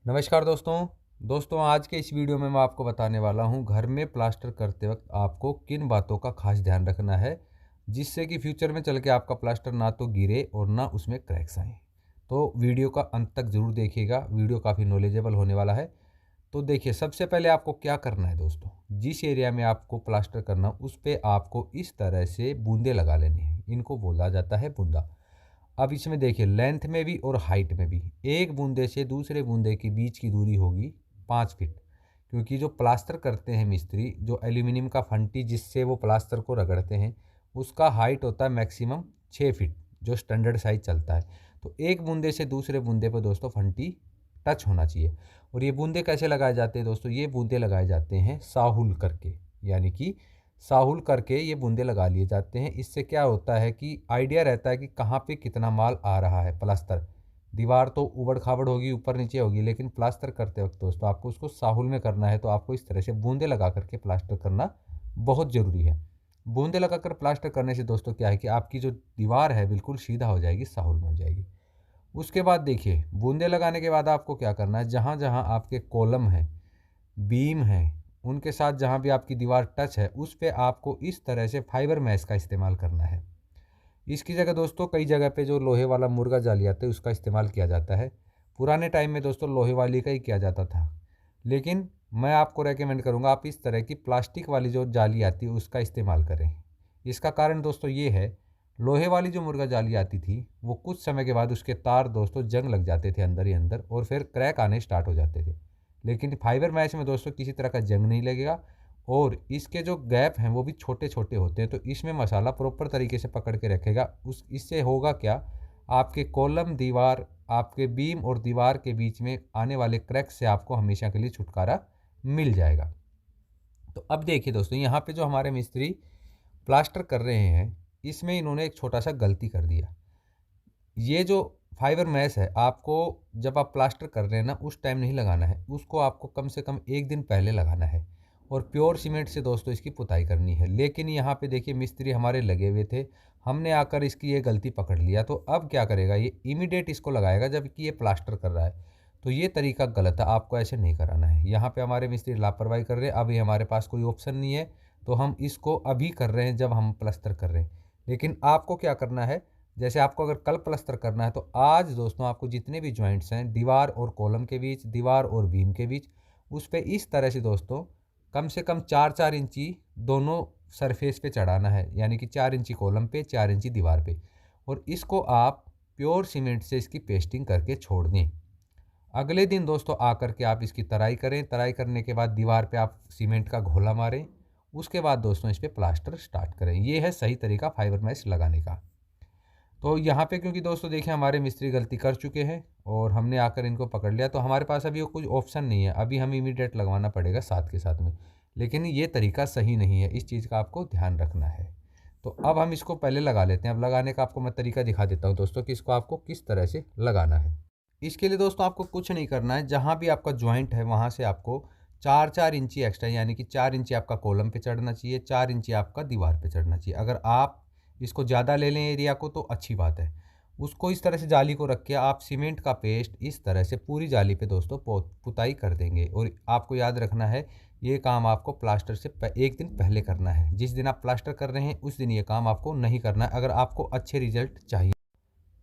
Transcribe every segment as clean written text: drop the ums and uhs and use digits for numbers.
नमस्कार दोस्तों आज के इस वीडियो में मैं आपको बताने वाला हूं घर में प्लास्टर करते वक्त आपको किन बातों का खास ध्यान रखना है जिससे कि फ्यूचर में चल के आपका प्लास्टर ना तो गिरे और ना उसमें क्रैक्स आए। तो वीडियो का अंत तक ज़रूर देखिएगा, वीडियो काफ़ी नॉलेजेबल होने वाला है। तो देखिए, सबसे पहले आपको क्या करना है दोस्तों, जिस एरिया में आपको प्लास्टर करना उस पर आपको इस तरह से बूंदे लगा लेने हैं। इनको बोला जाता है बूंदा। अब इसमें देखिए, लेंथ में भी और हाइट में भी एक बूंदे से दूसरे बूंदे के बीच की दूरी होगी 5 फीट। क्योंकि जो प्लास्टर करते हैं मिस्त्री, जो एल्यूमिनियम का फंटी जिससे वो प्लास्टर को रगड़ते हैं, उसका हाइट होता है मैक्सिमम 6 फीट, जो स्टैंडर्ड साइज चलता है। तो एक बूंदे से दूसरे बूंदे पर दोस्तों फंटी टच होना चाहिए। और ये बूंदे कैसे लगाए जाते हैं दोस्तों, ये बूंदे लगाए जाते हैं साहुल करके, यानी कि साहुल करके ये बूंदे लगा लिए जाते हैं। इससे क्या होता है कि आइडिया रहता है कि कहाँ पे कितना माल आ रहा है। प्लास्टर दीवार तो उबड़ खाबड़ होगी, ऊपर नीचे होगी, लेकिन प्लास्टर करते वक्त दोस्तों आपको उसको साहुल में करना है। तो आपको इस तरह से बूंदे लगा करके प्लास्टर करना बहुत ज़रूरी है। बूंदे लगाकर प्लास्टर करने से दोस्तों क्या है कि आपकी जो दीवार है बिल्कुल सीधा हो जाएगी, साहुल में हो जाएगी। उसके बाद देखिए, बूंदे लगाने के बाद आपको क्या करना है, जहाँ जहाँ आपके कॉलम है, बीम है, उनके साथ जहाँ भी आपकी दीवार टच है उस पे आपको इस तरह से फाइबर मैश का इस्तेमाल करना है। इसकी जगह दोस्तों कई जगह पे जो लोहे वाला मुर्गा जाली आता है उसका इस्तेमाल किया जाता है। पुराने टाइम में दोस्तों लोहे वाली का ही किया जाता था, लेकिन मैं आपको रेकमेंड करूँगा आप इस तरह की प्लास्टिक वाली जो जाली आती है उसका इस्तेमाल करें। इसका कारण दोस्तों ये है, लोहे वाली जो मुर्गा जाली आती थी वो कुछ समय के बाद उसके तार दोस्तों जंग लग जाते थे अंदर ही अंदर, और फिर क्रैक आने स्टार्ट हो जाते थे। लेकिन फाइबर मैश में दोस्तों किसी तरह का जंग नहीं लगेगा, और इसके जो गैप हैं वो भी छोटे छोटे होते हैं। तो इसमें मसाला प्रॉपर तरीके से पकड़ के रखेगा। उस इससे होगा क्या, आपके कॉलम, दीवार, आपके बीम और दीवार के बीच में आने वाले क्रैक से आपको हमेशा के लिए छुटकारा मिल जाएगा। तो अब देखिए दोस्तों, यहाँ पे जो हमारे मिस्त्री प्लास्टर कर रहे हैं इसमें इन्होंने एक छोटा सा गलती कर दिया। ये जो फाइबर मैश है, आपको जब आप प्लास्टर कर रहे हैं ना उस टाइम नहीं लगाना है, उसको आपको कम से कम एक दिन पहले लगाना है। और प्योर सीमेंट से दोस्तों इसकी पुताई करनी है। लेकिन यहाँ पे देखिए, मिस्त्री हमारे लगे हुए थे, हमने आकर इसकी ये गलती पकड़ लिया। तो अब क्या करेगा, ये इमीडिएट इसको लगाएगा जबकि ये प्लास्टर कर रहा है। तो ये तरीका गलत है, आपको ऐसे नहीं कराना है। यहाँ पे हमारे मिस्त्री लापरवाही कर रहे हैं। अभी हमारे पास कोई ऑप्शन नहीं है, तो हम इसको अभी कर रहे हैं जब हम प्लास्टर कर रहे हैं। लेकिन आपको क्या करना है, जैसे आपको अगर कल प्लस्तर करना है तो आज दोस्तों आपको जितने भी जॉइंट्स हैं दीवार और कॉलम के बीच, दीवार और बीम के बीच, उस पर इस तरह से दोस्तों कम से कम 4-4 इंची दोनों सरफेस पे चढ़ाना है। यानी कि 4 इंची कॉलम पे, 4 इंची दीवार पे। और इसको आप प्योर सीमेंट से इसकी पेस्टिंग करके छोड़ दें। अगले दिन दोस्तों आकर के आप इसकी तराई करें। तराई करने के बाद दीवार पे आप सीमेंट का घोला मारें। उसके बाद दोस्तों इस पर प्लास्टर स्टार्ट करें। ये है सही तरीका फाइबर मैश लगाने का। तो यहाँ पे क्योंकि दोस्तों देखिए, हमारे मिस्त्री गलती कर चुके हैं और हमने आकर इनको पकड़ लिया, तो हमारे पास अभी कुछ ऑप्शन नहीं है। अभी हमें इमीडिएट लगवाना पड़ेगा साथ के साथ में। लेकिन ये तरीका सही नहीं है, इस चीज़ का आपको ध्यान रखना है। तो अब हम इसको पहले लगा लेते हैं। अब लगाने का आपको मैं तरीका दिखा देता हूँ दोस्तों कि इसको आपको किस तरह से लगाना है। इसके लिए दोस्तों आपको कुछ नहीं करना है। जहाँ भी आपका जॉइंट है वहाँ से आपको 4-4 इंची एक्स्ट्रा, यानी कि 4 इंची आपका कॉलम पे चढ़ना चाहिए, 4 इंची आपका दीवार पे चढ़ना चाहिए। अगर आप इसको ज़्यादा ले लें एरिया को तो अच्छी बात है। उसको इस तरह से जाली को रख के आप सीमेंट का पेस्ट इस तरह से पूरी जाली पे दोस्तों पुताई कर देंगे। और आपको याद रखना है, ये काम आपको प्लास्टर से एक दिन पहले करना है। जिस दिन आप प्लास्टर कर रहे हैं उस दिन ये काम आपको नहीं करना है, अगर आपको अच्छे रिजल्ट चाहिए।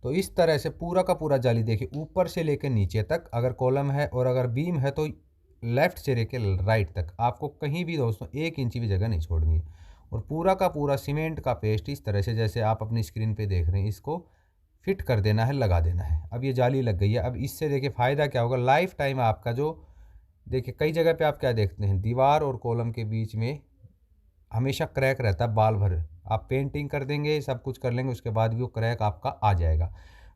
तो इस तरह से पूरा का पूरा जाली देखिए, ऊपर से लेकर नीचे तक, अगर कॉलम है और अगर बीम है तो लेफ़्ट से लेकर राइट तक, आपको कहीं भी दोस्तों 1 इंची भी जगह नहीं छोड़नी है। और पूरा का पूरा सीमेंट का पेस्ट इस तरह से, जैसे आप अपनी स्क्रीन पे देख रहे हैं, इसको फिट कर देना है, लगा देना है। अब ये जाली लग गई है। अब इससे देखिए फ़ायदा क्या होगा, लाइफ टाइम आपका जो, देखिए कई जगह पे आप क्या देखते हैं, दीवार और कॉलम के बीच में हमेशा क्रैक रहता है बाल भर। आप पेंटिंग कर देंगे, सब कुछ कर लेंगे, उसके बाद भी वो क्रैक आपका आ जाएगा।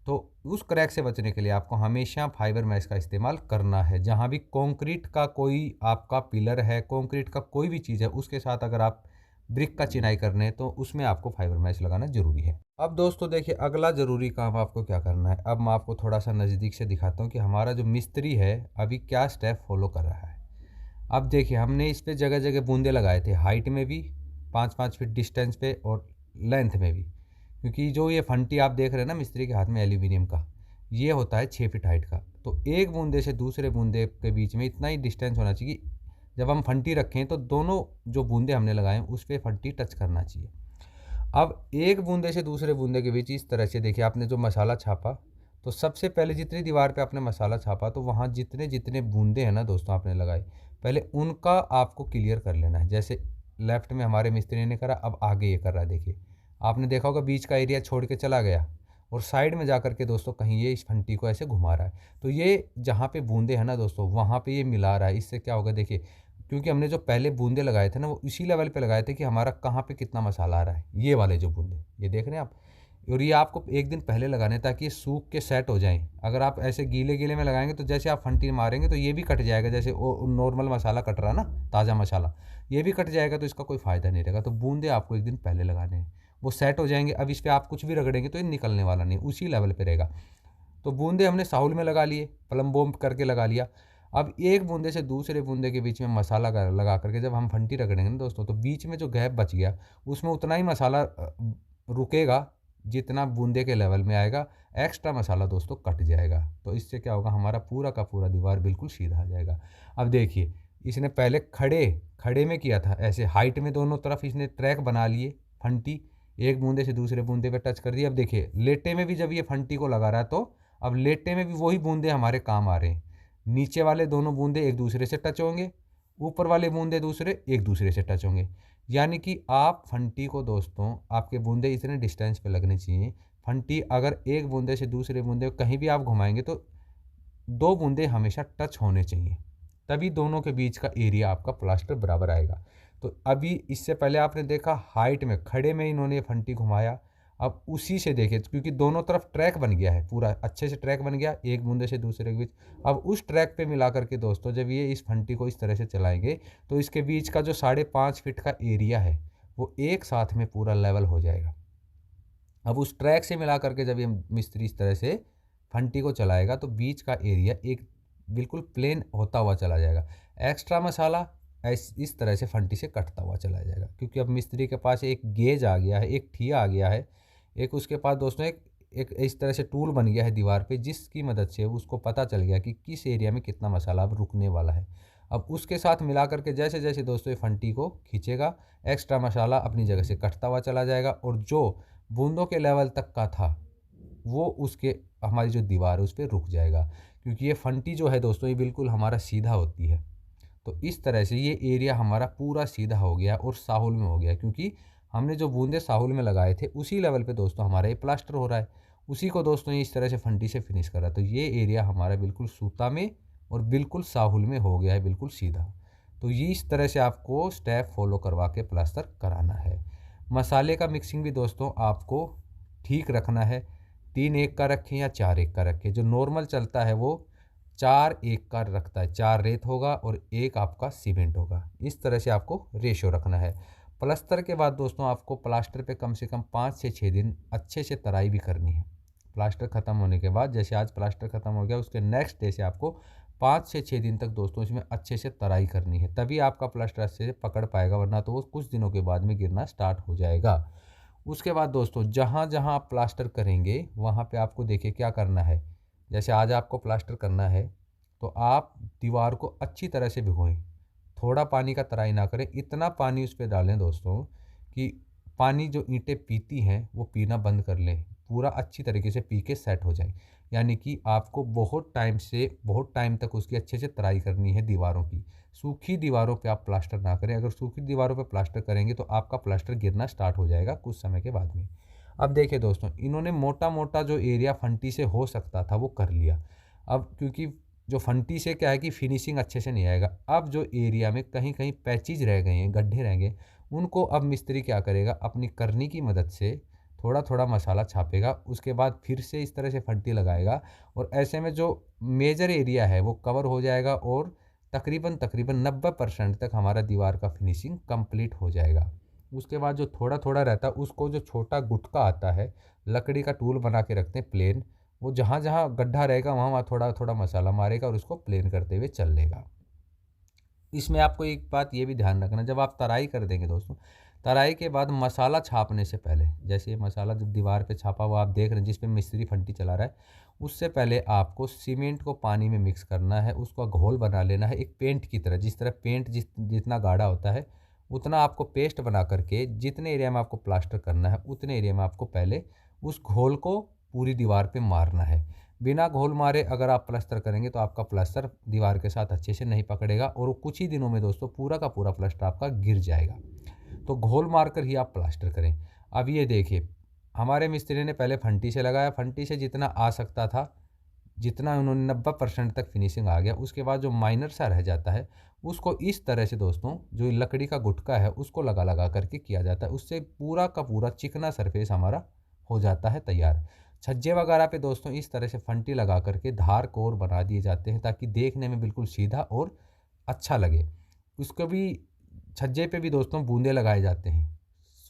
तो उस क्रैक से बचने के लिए आपको हमेशा फाइबर मैश का इस्तेमाल करना है। जहाँ भी कंक्रीट का कोई आपका पिलर है, कंक्रीट का कोई भी चीज़ है, उसके साथ अगर आप ब्रिक का चिनाई करने हैं तो उसमें आपको फाइबर मैश लगाना ज़रूरी है। अब दोस्तों देखिए, अगला ज़रूरी काम आपको क्या करना है। अब मैं आपको थोड़ा सा नज़दीक से दिखाता हूँ कि हमारा जो मिस्त्री है अभी क्या स्टेप फॉलो कर रहा है। अब देखिए, हमने इस पे जगह जगह बूंदे लगाए थे, हाइट में भी 5-5 फीट डिस्टेंस पे और लेंथ में भी। क्योंकि जो ये फंटी आप देख रहे हैं ना मिस्त्री के हाथ में एल्यूमिनियम का, ये होता है 6 फीट हाइट का। तो एक बूंदे से दूसरे बूंदे के बीच में इतना ही डिस्टेंस होना चाहिए कि जब हम फंटी रखें तो दोनों जो बूंदे हमने लगाए हैं उस पे फंटी टच करना चाहिए। अब एक बूंदे से दूसरे बूंदे के बीच इस तरह से देखिए, आपने जो मसाला छापा, तो सबसे पहले जितनी दीवार पे आपने मसाला छापा तो वहाँ जितने जितने बूंदे हैं ना दोस्तों आपने लगाए, पहले उनका आपको क्लियर कर लेना है। जैसे लेफ्ट में हमारे मिस्त्री ने करा, अब आगे ये कर रहा है। देखिए आपने देखा होगा बीच का एरिया छोड़ के चला गया और साइड में जा कर के दोस्तों कहीं ये इस फंटी को ऐसे घुमा रहा है। तो ये जहाँ पे बूंदे हैं ना दोस्तों वहाँ पे ये मिला रहा है। इससे क्या होगा देखिए, क्योंकि हमने जो पहले बूंदे लगाए थे ना वो इसी लेवल पे लगाए थे कि हमारा कहाँ पे कितना मसाला आ रहा है। ये वाले जो बूंदे ये देख रहे हैं आप, और ये आपको एक दिन पहले लगाने ताकि ये सूख के सेट हो जाएं। अगर आप ऐसे गीले गीले में लगाएंगे तो जैसे आप फंटी मारेंगे तो ये भी कट जाएगा, जैसे वो नॉर्मल मसाला कट रहा ना, ताज़ा मसाला, ये भी कट जाएगा, तो इसका कोई फ़ायदा नहीं रहेगा। तो बूंदे आपको एक दिन पहले लगाने हैं, वो सेट हो जाएंगे। अब इस पर आप कुछ भी रगड़ेंगे तो ये निकलने वाला नहीं, उसी लेवल पर रहेगा। तो बूंदे हमने साहुल में लगा लिए, प्लम्बोम करके लगा लिया। अब एक बूंदे से दूसरे बूंदे के बीच में मसाला लगा करके जब हम फंटी रगड़ेंगे ना दोस्तों, तो बीच में जो गैप बच गया उसमें उतना ही मसाला रुकेगा जितना बूंदे के लेवल में आएगा। एक्स्ट्रा मसाला दोस्तों कट जाएगा। तो इससे क्या होगा, हमारा पूरा का पूरा दीवार बिल्कुल सीधा आ जाएगा। अब देखिए, इसने पहले खड़े खड़े में किया था, ऐसे हाइट में दोनों तरफ इसने ट्रैक बना लिए, फंटी एक बूंदे से दूसरे बूंदे पे टच कर दी। अब देखिए लेटे में भी जब ये फंटी को लगा रहा है, तो अब लेटे में भी वही बूंदे हमारे काम आ रहे हैं। नीचे वाले दोनों बूंदे एक दूसरे से टच होंगे, ऊपर वाले बूंदे दूसरे एक दूसरे से टच होंगे। यानी कि आप फंटी को दोस्तों, आपके बूंदे इतने डिस्टेंस पे लगने चाहिए। फंटी अगर एक बूंदे से दूसरे बूंदे कहीं भी आप घुमाएंगे तो दो बूंदे हमेशा टच होने चाहिए, तभी दोनों के बीच का एरिया आपका प्लास्टर बराबर आएगा। तो अभी इससे पहले आपने देखा हाइट में खड़े में इन्होंने फंटी घुमाया। अब उसी से देखिए, क्योंकि दोनों तरफ ट्रैक बन गया है, पूरा अच्छे से ट्रैक बन गया एक बूंदे से दूसरे के बीच। अब उस ट्रैक पे मिला करके दोस्तों जब ये इस फंटी को इस तरह से चलाएंगे तो इसके बीच का जो 5.5 फीट का एरिया है वो एक साथ में पूरा लेवल हो जाएगा। अब उस ट्रैक से मिला करके जब ये मिस्त्री इस तरह से फंटी को चलाएगा तो बीच का एरिया एक बिल्कुल प्लेन होता हुआ चला जाएगा। एक्स्ट्रा मसाला इस तरह से फंटी से कटता हुआ चला जाएगा, क्योंकि अब मिस्त्री के पास एक गेज आ गया है, एक ठिया आ गया है, एक उसके पास दोस्तों एक एक इस तरह से टूल बन गया है दीवार पे, जिसकी मदद से उसको पता चल गया कि किस एरिया में कितना मसाला अब रुकने वाला है। अब उसके साथ मिला करके जैसे जैसे दोस्तों ये फंटी को खींचेगा, एक्स्ट्रा मसाला अपनी जगह से कटता हुआ चला जाएगा, और जो बूंदों के लेवल तक का था वो उसके हमारी जो दीवार है उस पर रुक जाएगा। क्योंकि ये फंटी जो है दोस्तों ये बिल्कुल हमारा सीधा होती है। तो इस तरह से ये एरिया हमारा पूरा सीधा हो गया और साहुल में हो गया, क्योंकि हमने जो बूंदे साहुल में लगाए थे उसी लेवल पे दोस्तों हमारा ये प्लास्टर हो रहा है। उसी को दोस्तों ये इस तरह से फंटी से फिनिश कर रहा है। तो ये एरिया हमारा बिल्कुल सूता में और बिल्कुल साहुल में हो गया है, बिल्कुल सीधा। तो ये इस तरह से आपको स्टेप फॉलो करवा के प्लास्टर कराना है। मसाले का मिक्सिंग भी दोस्तों आपको ठीक रखना है। 3-1 का रखें या 4-1 का रखें। जो नॉर्मल चलता है वो 4-1 का रखता है, 4 रेत होगा और 1 आपका सीमेंट होगा। इस तरह से आपको रेशो रखना है। प्लास्टर के बाद दोस्तों आपको प्लास्टर पे कम से कम 5 से 6 दिन अच्छे से तराई भी करनी है। प्लास्टर ख़त्म होने के बाद, जैसे आज प्लास्टर ख़त्म हो गया उसके नेक्स्ट डे से आपको 5 से 6 दिन तक दोस्तों इसमें अच्छे से तराई करनी है, तभी आपका प्लास्टर अच्छे से पकड़ पाएगा, वरना तो वो कुछ दिनों के बाद में गिरना स्टार्ट हो जाएगा। उसके बाद दोस्तों जहाँ जहाँ आप प्लास्टर करेंगे वहाँ पे आपको देखिए क्या करना है। जैसे आज आपको प्लास्टर करना है तो आप दीवार को अच्छी तरह से भिगोएं, थोड़ा पानी का तराई ना करें, इतना पानी उस पर डालें दोस्तों कि पानी जो ईंटें पीती हैं वो पीना बंद कर लें, पूरा अच्छी तरीके से पी के सेट हो जाए। यानी कि आपको बहुत टाइम तक उसकी अच्छे से तराई करनी है दीवारों की। सूखी दीवारों पे आप प्लास्टर ना करें, अगर सूखी दीवारों पे प्लास्टर करेंगे तो आपका प्लास्टर गिरना स्टार्ट हो जाएगा कुछ समय के बाद में। अब देखिए दोस्तों, इन्होंने मोटा मोटा जो एरिया फंटी से हो सकता था वो कर लिया। अब क्योंकि जो फंटी से क्या है कि फिनिशिंग अच्छे से नहीं आएगा, अब जो एरिया में कहीं कहीं पैचेज रह गए हैं, गड्ढे रह गए, उनको अब मिस्त्री क्या करेगा, अपनी करनी की मदद से थोड़ा थोड़ा मसाला छापेगा, उसके बाद फिर से इस तरह से फंटी लगाएगा, और ऐसे में जो मेजर एरिया है वो कवर हो जाएगा और तकरीबन तकरीबन 90% तक हमारा दीवार का फिनिशिंग कंप्लीट हो जाएगा। उसके बाद जो थोड़ा थोड़ा रहता है उसको, जो छोटा गुटका आता है, लकड़ी का टूल बना के रखते हैं प्लेन, वो जहाँ जहाँ गड्ढा रहेगा वहाँ वहाँ थोड़ा थोड़ा मसाला मारेगा और उसको प्लेन करते हुए चल लेगा। इसमें आपको एक बात ये भी ध्यान रखना, जब आप तराई कर देंगे दोस्तों, तराई के बाद मसाला छापने से पहले, जैसे ये मसाला जब दीवार पे छापा हुआ आप देख रहे हैं जिस पे मिस्त्री फंटी चला रहा है, उससे पहले आपको सीमेंट को पानी में मिक्स करना है, उसका घोल बना लेना है एक पेंट की तरह। जिस तरह पेंट जितना गाढ़ा होता है उतना आपको पेस्ट बना करके जितने एरिया में आपको प्लास्टर करना है उतने एरिया में आपको पहले उस घोल को पूरी दीवार पे मारना है। बिना घोल मारे अगर आप प्लास्टर करेंगे तो आपका प्लास्टर दीवार के साथ अच्छे से नहीं पकड़ेगा और वो कुछ ही दिनों में दोस्तों पूरा का पूरा प्लास्टर आपका गिर जाएगा। तो घोल मार कर ही आप प्लास्टर करें। अब ये देखिए, हमारे मिस्त्री ने पहले फंटी से लगाया, फंटी से जितना आ सकता था, जितना उन्होंने 90% तक फिनिशिंग आ गया, उसके बाद जो माइनर सा रह जाता है उसको इस तरह से दोस्तों जो लकड़ी का गुटका है उसको लगा लगा करके किया जाता है। उससे पूरा का पूरा चिकना सरफेस हमारा हो जाता है तैयार। छज्जे वगैरह पे दोस्तों इस तरह से फंटी लगा करके धार कोर बना दिए जाते हैं ताकि देखने में बिल्कुल सीधा और अच्छा लगे। उसको भी छज्जे पे भी दोस्तों बूंदे लगाए जाते हैं,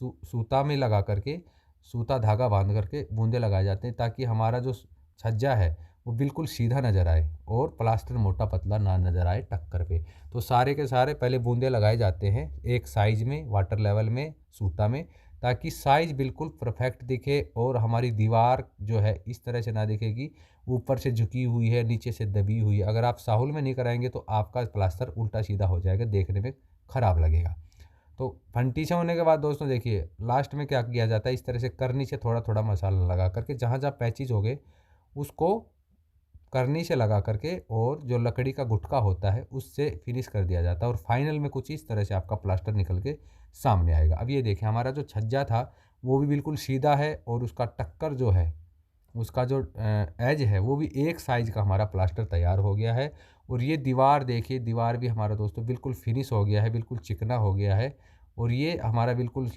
सूता में लगा करके, सूता धागा बांध करके बूंदे लगाए जाते हैं ताकि हमारा जो छज्जा है वो बिल्कुल सीधा नज़र आए और प्लास्टर मोटा पतला ना नज़र आए टक्कर पे। तो सारे के सारे पहले बूंदे लगाए जाते हैं एक साइज में, वाटर लेवल में, सूता में, ताकि साइज बिल्कुल परफेक्ट दिखे और हमारी दीवार जो है इस तरह से ना दिखेगी ऊपर से झुकी हुई है नीचे से दबी हुई है। अगर आप साहुल में नहीं कराएंगे तो आपका प्लास्टर उल्टा सीधा हो जाएगा, देखने में ख़राब लगेगा। तो फंटी से होने के बाद दोस्तों देखिए लास्ट में क्या किया जाता है, इस तरह से करनी से थोड़ा थोड़ा मसाला लगा करके जहाँ जहाँ पैचेज हो गए उसको करनी से लगा करके और जो लकड़ी का गुटका होता है उससे फिनिश कर दिया जाता है और फाइनल में कुछ इस तरह से आपका प्लास्टर निकल के सामने आएगा। अब ये देखिए हमारा जो छज्जा था वो भी बिल्कुल सीधा है और उसका टक्कर जो है, उसका जो एज है वो भी एक साइज का हमारा प्लास्टर तैयार हो गया है। और ये दीवार देखिए, दीवार भी हमारा दोस्तों बिल्कुल फिनिश हो गया है, बिल्कुल चिकना हो गया है और ये हमारा बिल्कुल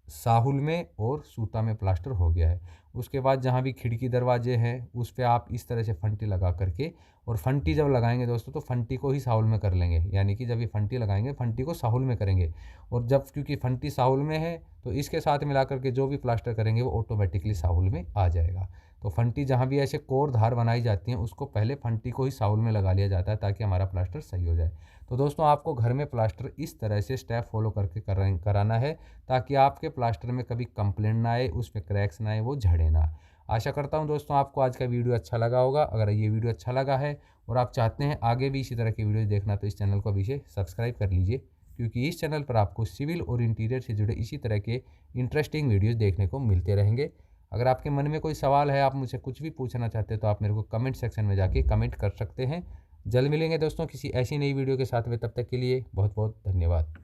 साहुल में और सूता में प्लास्टर हो गया है। उसके बाद जहाँ भी खिड़की दरवाजे हैं उस पे आप इस तरह से फंटी लगा करके, और फंटी जब लगाएंगे दोस्तों तो फंटी को ही साहुल में कर लेंगे, यानी कि जब ये फंटी लगाएंगे फंटी को साहुल में करेंगे। और जब क्योंकि फंटी साहुल में है तो इसके साथ मिला करके जो भी प्लास्टर करेंगे वो ऑटोमेटिकली साहुल में आ जाएगा। तो फंटी जहाँ भी ऐसे कोर धार बनाई जाती हैं उसको पहले फंटी को ही साहुल में लगा लिया जाता है ताकि हमारा प्लास्टर सही हो जाए। तो दोस्तों आपको घर में प्लास्टर इस तरह से स्टेप फॉलो करके कराना है ताकि आपके प्लास्टर में कभी कंप्लेंट ना आए, उसमें क्रैक्स ना आए, वो झड़े ना। आशा करता हूं दोस्तों आपको आज का वीडियो अच्छा लगा होगा। अगर ये वीडियो अच्छा लगा है और आप चाहते हैं आगे भी इसी तरह की वीडियो देखना तो इस चैनल को अभी से सब्सक्राइब कर लीजिए, क्योंकि इस चैनल पर आपको सिविल और इंटीरियर से जुड़े इसी तरह के इंटरेस्टिंग वीडियोज़ देखने को मिलते रहेंगे। अगर आपके मन में कोई सवाल है, आप मुझसे कुछ भी पूछना चाहते हैं तो आप मेरे को कमेंट सेक्शन में जाके कमेंट कर सकते हैं। जल्द मिलेंगे दोस्तों किसी ऐसी नई वीडियो के साथ में, तब तक के लिए बहुत बहुत धन्यवाद।